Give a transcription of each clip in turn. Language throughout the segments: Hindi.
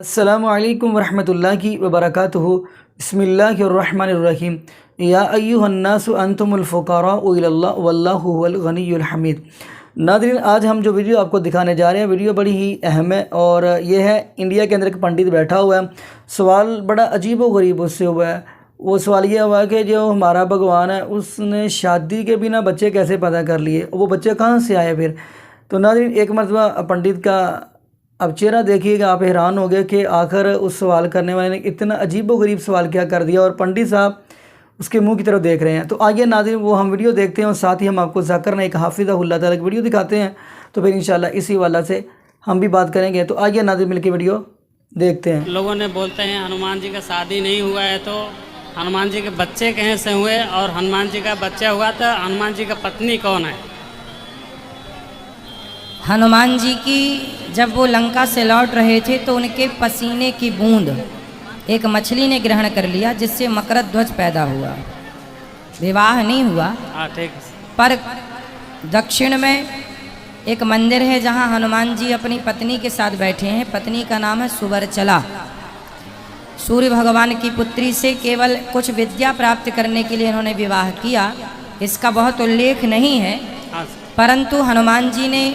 अस्सलामुअलैकुम वरहमतुल्लाहि वबरकातुहु। बिस्मिल्लाहिर्रहमानिर्रहीम। या अय्युहन्नासु अंतुमुल फुक़राउ इलल्लाह वल्लाहु हुवल गनियुल हमीद। नाज़रीन, आज हम जो वीडियो आपको दिखाने जा रहे हैं, वीडियो बड़ी ही अहम है और ये है इंडिया के अंदर एक पंडित बैठा हुआ है। सवाल बड़ा अजीब व गरीब उससे हुआ है। वो सवाल ये हुआ कि जो हमारा भगवान है उसने शादी के बिना बच्चे कैसे पैदा कर लिए, वो बच्चे कहाँ से आए फिर। तो नाज़रीन, एक मरतबा पंडित का अब चेहरा देखिएगा, आप हैरान हो गए कि आखिर उस सवाल करने वाले ने इतना अजीब व गरीब सवाल क्या कर दिया और पंडित साहब उसके मुंह की तरफ देख रहे हैं। तो आइए नाज़रीन, वो हम वीडियो देखते हैं और साथ ही हम आपको ज़ाकिर नाइक हाफिज़हुल्लाह ताला की वीडियो दिखाते हैं। तो फिर इंशाल्लाह इसी वाला से हम भी बात करेंगे। तो आइए नाज़रीन, मिलकर वीडियो देखते हैं। लोगों ने बोलते हैं हनुमान जी का शादी नहीं हुआ है, तो हनुमान जी के बच्चे कहीं से हुए, और हनुमान जी का बच्चा हुआ तो हनुमान जी का पत्नी कौन है? हनुमान जी की जब वो लंका से लौट रहे थे तो उनके पसीने की बूंद एक मछली ने ग्रहण कर लिया, जिससे मकर ध्वज पैदा हुआ। विवाह नहीं हुआ, हाँ ठीक। पर दक्षिण में एक मंदिर है जहाँ हनुमान जी अपनी पत्नी के साथ बैठे हैं। पत्नी का नाम है सुवर्चला। सूर्य भगवान की पुत्री से केवल कुछ विद्या प्राप्त करने के लिए इन्होंने विवाह किया। इसका बहुत उल्लेख नहीं है, परंतु हनुमान जी ने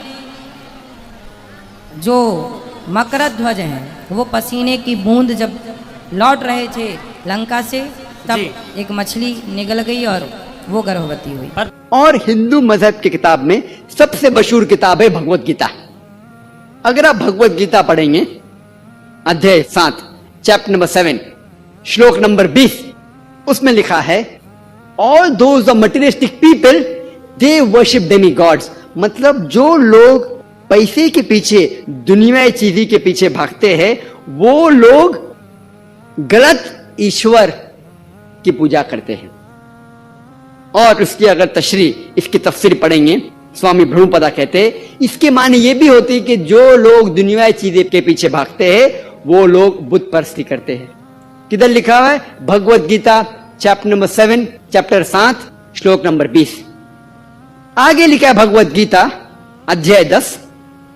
जो मकर ध्वज हैं वो पसीने की बूंद जब लौट रहे थे लंका से, तब एक मछली निगल गई और वो गर्भवती हुई। और हिंदू मजहब की किताब में सबसे मशहूर किताब है भगवत गीता। अगर आप भगवत गीता पढ़ेंगे, अध्याय 7 चैप्टर नंबर 7 श्लोक नंबर 20, उसमें लिखा है all those the materialistic people they worship Demi God's. मतलब जो लोग पैसे के पीछे, दुनियावी चीज़ों के पीछे भागते हैं, वो लोग गलत ईश्वर की पूजा करते हैं। और उसकी अगर इसकी तफसीर पढ़ेंगे, स्वामी ब्रह्मपदा कहते हैं इसके माने ये भी होती है कि जो लोग दुनियावी चीजें के पीछे भागते हैं वो लोग बुत परस्ती करते हैं। किधर लिखा हुआ है? Bhagavad Gita chapter number 7 chapter 7 श्लोक नंबर 20। आगे लिखा है भगवत गीता अध्याय 10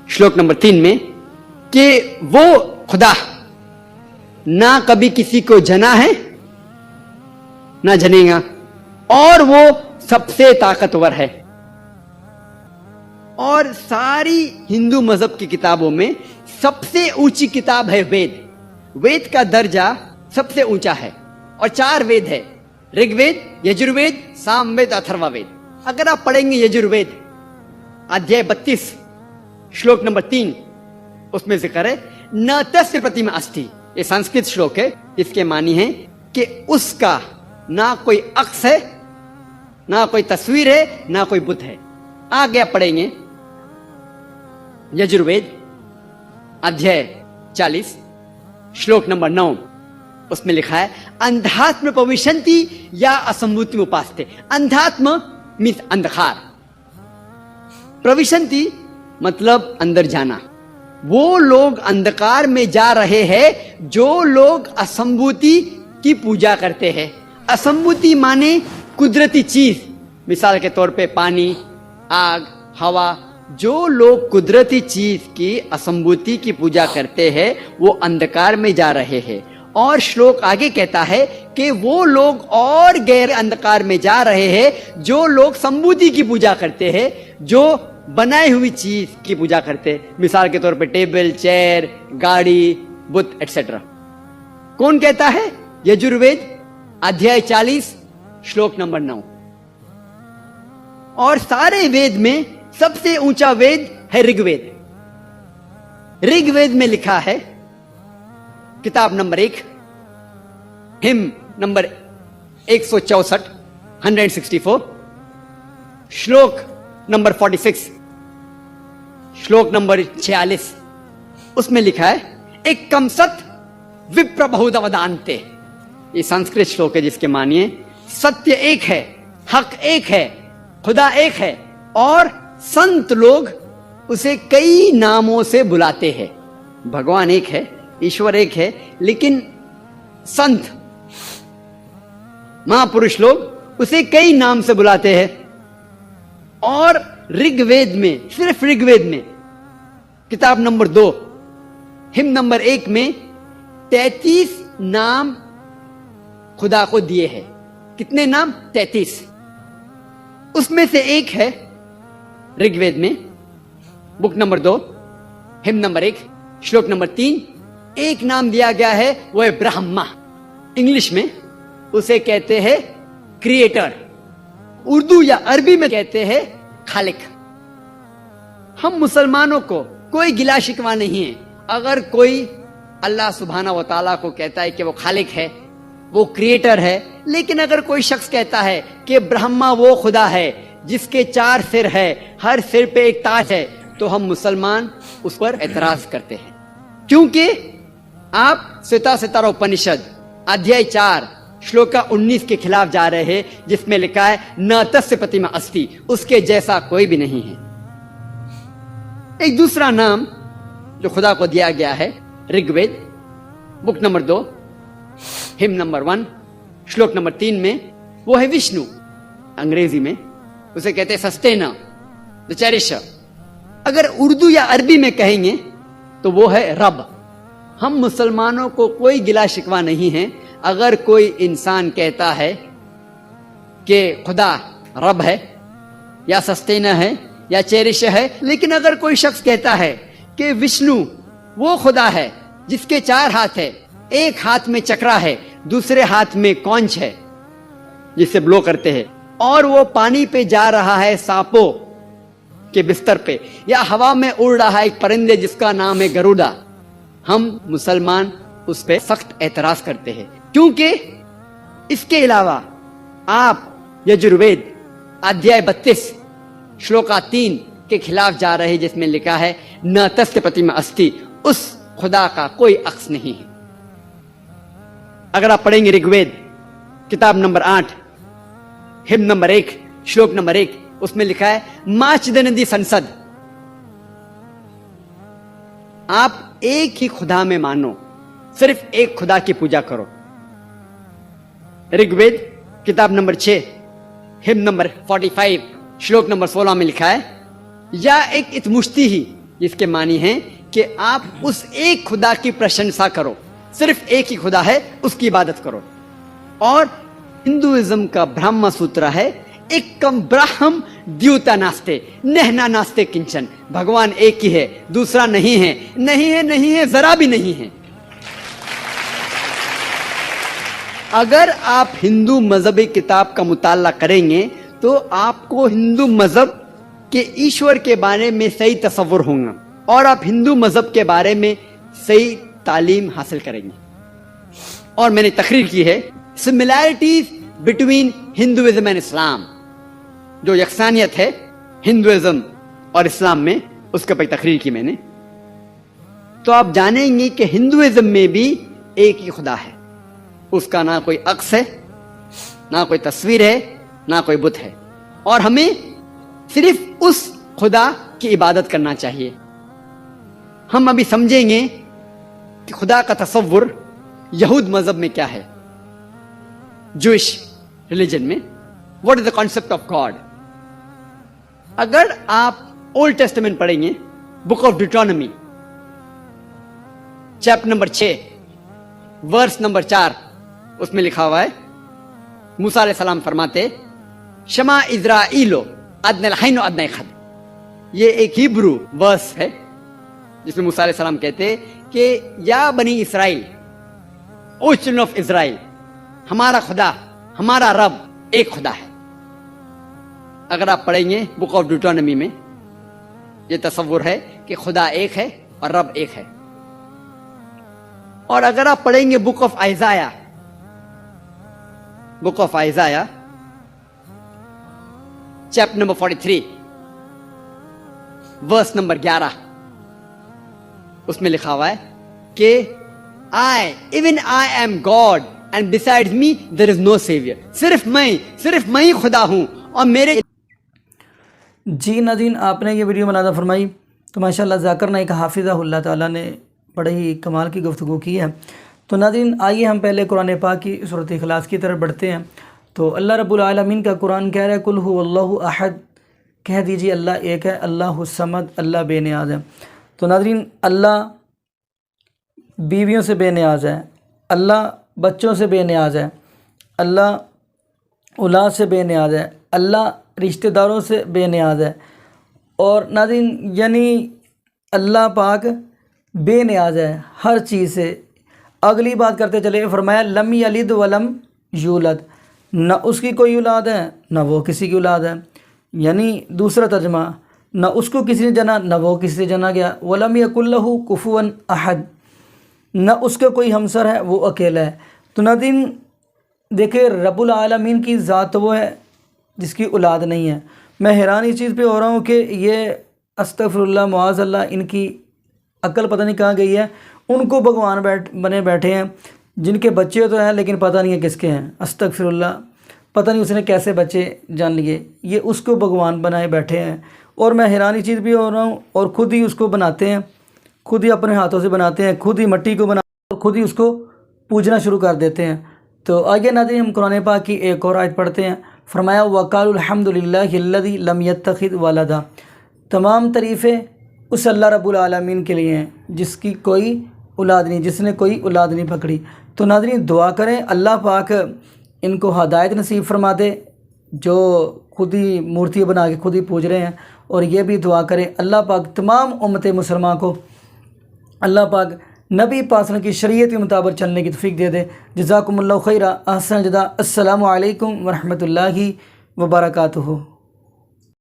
श्लोक नंबर 3 में कि वो खुदा ना कभी किसी को जना है ना जनेगा, और वो सबसे ताकतवर है। और सारी हिंदू मजहब की किताबों में सबसे ऊंची किताब है वेद। वेद का दर्जा सबसे ऊंचा है और 4 वेद है, ऋग्वेद, यजुर्वेद, सामवेद, अथर्ववेद। अगर आप पढ़ेंगे यजुर्वेद अध्याय 32 श्लोक नंबर 3, उसमें जिक्र है न तस्य प्रतिमा अस्ति। ये संस्कृत श्लोक है, इसके मानी है कि उसका ना कोई अक्स है, ना कोई तस्वीर है, ना कोई बुत है। आगे आप पढ़ेंगे यजुर्वेद अध्याय 40 श्लोक नंबर 9, उसमें लिखा है अंधात्म पविशंति या असंभूति उपासते। अंधात्म मीन्स अंधकार, प्रविशंति मतलब अंदर जाना। वो लोग अंधकार में जा रहे हैं जो लोग असंभूति की पूजा करते हैं। असंभूति माने कुदरती चीज, मिसाल के तौर पे पानी, आग, हवा। जो लोग कुदरती चीज की असंभूति की पूजा करते हैं वो अंधकार में जा रहे हैं। और श्लोक आगे कहता है कि वो लोग और गहरे अंधकार में जा रहे हैं जो लोग संभूति की पूजा करते हैं, जो बनाई हुई चीज की पूजा करते हैं। मिसाल के तौर पे टेबल, चेयर, गाड़ी, बुत एटसेट्रा। कौन कहता है? यजुर्वेद अध्याय 40 श्लोक नंबर 9। और सारे वेद में सबसे ऊंचा वेद है ऋग्वेद। ऋग्वेद में लिखा है किताब नंबर 1 हिम नंबर 164 164 श्लोक नंबर 46 श्लोक नंबर 46, उसमें लिखा है एक कम सत विप्र बहुधवदान्ते। ये संस्कृत श्लोक है जिसके मानिए सत्य एक है, हक एक है, खुदा एक है, और संत लोग उसे कई नामों से बुलाते हैं। भगवान एक है, ईश्वर एक है, लेकिन संत महापुरुष लोग उसे कई नाम से बुलाते हैं। और ऋग्वेद में, सिर्फ ऋग्वेद में किताब नंबर 2 हिम नंबर 1 में 33 नाम खुदा को दिए हैं। कितने नाम? 33। उसमें से एक है ऋग्वेद में, बुक नंबर 2, हिम नंबर 1, श्लोक नंबर 3। एक नाम दिया गया है, वो है ब्रह्मा। इंग्लिश में उसे कहते हैं क्रिएटर, उर्दू या अरबी में कहते हैं खालिक। हम मुसलमानों को कोई गिला शिकवा नहीं है अगर कोई अल्लाह सुब्हाना व तआला को कहता है कि वो खालिक है, वो क्रिएटर है। लेकिन अगर कोई शख्स कहता है कि ब्रह्मा वो खुदा है जिसके 4 सिर है, हर सिर पे एक ताज है, तो हम मुसलमान उस पर एतराज करते हैं। क्योंकि आप श्वेता सितारा उपनिषद अध्याय 4 श्लोक 19 के खिलाफ जा रहे हैं, जिसमें लिखा है न तस्य प्रतिमा अस्ति, उसके जैसा कोई भी नहीं है। एक दूसरा नाम जो खुदा को दिया गया है Rigveda book number 2 hymn number 1 श्लोक नंबर 3 में, वो है विष्णु। अंग्रेजी में उसे कहते हैं सस्टेनर, द चेरिशर। अगर उर्दू या अरबी में कहेंगे तो वो है रब। हम मुसलमानों को कोई गिला शिकवा नहीं है अगर कोई इंसान कहता है कि खुदा रब है या सस्टेनर है या चेरिशर है। लेकिन अगर कोई शख्स कहता है कि विष्णु वो खुदा है जिसके 4 हाथ है, एक हाथ में चक्रा है, दूसरे हाथ में कौंच है जिसे ब्लो करते हैं, और वो पानी पे जा रहा है सांपों के बिस्तर पे, या हवा में उड़ रहा है एक परिंदे जिसका नाम है गरुड़ा, हम मुसलमान उस पे सख्त एतराज करते हैं। क्योंकि इसके अलावा आप यजुर्वेद अध्याय 32 श्लोका 3 के खिलाफ जा रहे हैं, जिसमें लिखा है न तस्य प्रतिमा अस्ति, उस खुदा का कोई अक्स नहीं है। अगर आप पढ़ेंगे ऋग्वेद किताब नंबर 8 हिम नंबर 1 श्लोक नंबर 1, उसमें लिखा है माचदनदी संसद, आप एक ही खुदा में मानो, सिर्फ एक खुदा की पूजा करो। ऋग्वेद किताब नंबर 6 हिम नंबर 45 श्लोक नंबर 16 में लिखा है या एक इतमुश्ती ही, जिसके मानी है कि आप उस एक खुदा की प्रशंसा करो, सिर्फ एक ही खुदा है, उसकी इबादत करो। और हिंदुइज्म का ब्रह्म सूत्र है एकम ब्रह्म द्यूता नास्ते नहना नास्ते किंचन, भगवान एक ही है, दूसरा नहीं है, नहीं है, नहीं है, जरा भी नहीं है। अगर आप हिंदू मजहबी किताब का मुताला करेंगे तो आपको हिंदू मजहब के ईश्वर के बारे में सही तसव्वुर होगा और आप हिंदू मजहब के बारे में सही तालीम हासिल करेंगे। और मैंने तकरीर की है similarities between Hinduism and Islam, जो यकसानियत है हिंदुइज्म और इस्लाम में, उसके ऊपर तकरीर की मैंने। तो आप जानेंगे कि हिंदुइज्म में भी एक ही खुदा है, उसका ना कोई अक्स है, ना कोई तस्वीर है, ना कोई बुत है, और हमें सिर्फ उस खुदा की इबादत करना चाहिए। हम अभी समझेंगे कि खुदा का तसव्वुर यहूद मजहब में क्या है, जूइश रिलीजन में, what is the concept of God. अगर आप ओल्ड टेस्टामेंट पढ़ेंगे book of Deuteronomy chapter number 6 verse number 4, उसमें लिखा हुआ है मूसा अलैहिस्सलाम फरमाते शमा इज़राइलो अदनल हैनो अदनल खद। ये एक हिब्रू वर्स है जिसमें मूसा अलैहिस्सलाम कहते कि या बनी इसराइल, ओ चिल्ड्रन ऑफ इज़राइल, हमारा खुदा, हमारा रब एक खुदा है। अगर आप पढ़ेंगे बुक ऑफ डिट्रोनॉमी में ये तसव्वुर है कि खुदा एक है और रब एक है। और अगर आप पढ़ेंगे book of Isaiah, book of Isaiah chapter number 43 verse number 11, उसमें लिखा हुआ है कि even I am God and besides me there is no saviour. सिर्फ मैं ही खुदा हूं और मेरे। जी नाज़रीन, आपने ये वीडियो मुलाज़ा फरमाई तो माशाअल्लाह ज़ाकिर नाइक हाफिज़हुल्लाह ताला ने बड़े ही कमाल की गुफ्तगू की है। तो नाज़रीन, आइए हम पहले कुरान पाक की सूरत इखलास की तरफ बढ़ते हैं। तो अल्लाह रब्बुल आलमीन का कुरान कह रहा है कुल हुवल्लाहु अहद, कह दीजिए अल्लाह एक है, अल्लाहुस समद, अल्लाह बेनियाज़ है। तो नाज़रीन, अल्लाह बीवियों से बेनियाज है, अल्लाह बच्चों से बेनियाज है, अल्लाह औलाद से बेनियाज है, अल्लाह रिश्तेदारों से बेनियाज है। और नाज़रीन यानी अल्लाह पाक बेनियाज है हर चीज़ से। अगली बात करते चले, फरमाया लम यलिद वलम यूलद, न उसकी कोई औलाद है न वो किसी की औलाद है। यानी दूसरा तर्जमा, न उसको किसी ने जना न वो किसी से जना गया। वलम यकुल्लहु कुफुवन अहद, न उसका कोई हमसर है वो अकेला है। तो नाज़रीन देखिए रब्बुल आलमीन की ज़ात वो है जिसकी औलाद नहीं है। मैं हैरान इस चीज़ पे हो रहा हूँ कि ये अस्तगफिरुल्लाह मुआज़ल्लाह इनकी अक्ल पता नहीं कहाँ गई है। उनको भगवान बने बैठे हैं जिनके बच्चे तो हैं लेकिन पता नहीं है किसके हैं। अस्तगफिरुल्लाह, पता नहीं उसने कैसे बच्चे जान लिए, ये उसको भगवान बनाए बैठे हैं। और मैं हैरान इस चीज़ भी हो रहा हूँ, और ख़ुद ही उसको बनाते हैं, खुद ही अपने हाथों से बनाते हैं, खुद ही मिट्टी को बना और खुद ही उसको पूजना शुरू कर देते हैं। तो आगे नाज़रीन हम कुरान पाक की एक और आयत पढ़ते हैं। फरमाया वक़ालुल हम्दुलिल्लाहिल्लज़ी लम यत्तखिज़ वलदा, तमाम तारीफ़ें उस अल्लाह रब्बुल आलमीन के लिए हैं जिसकी कोई औलाद नहीं, जिसने कोई औलाद नहीं पकड़ी। तो नाज़रीन दुआ करें अल्लाह पाक इनको हदायत नसीब फरमा दे जो खुद ही मूर्ति बना के खुद ही पूज रहे हैं। और ये भी दुआ करें अल्लाह पाक तमाम उम्मत मुसलमान को अल्लाह पाक नबी पाक की शरीयत के मुताबिक चलने की तौफीक दे दे। जज़ाकुमुल्लाहु खैरा, अहसन जज़ा। अस्सलामु अलैकुम व रहमतुल्लाहि व बरकातुहू।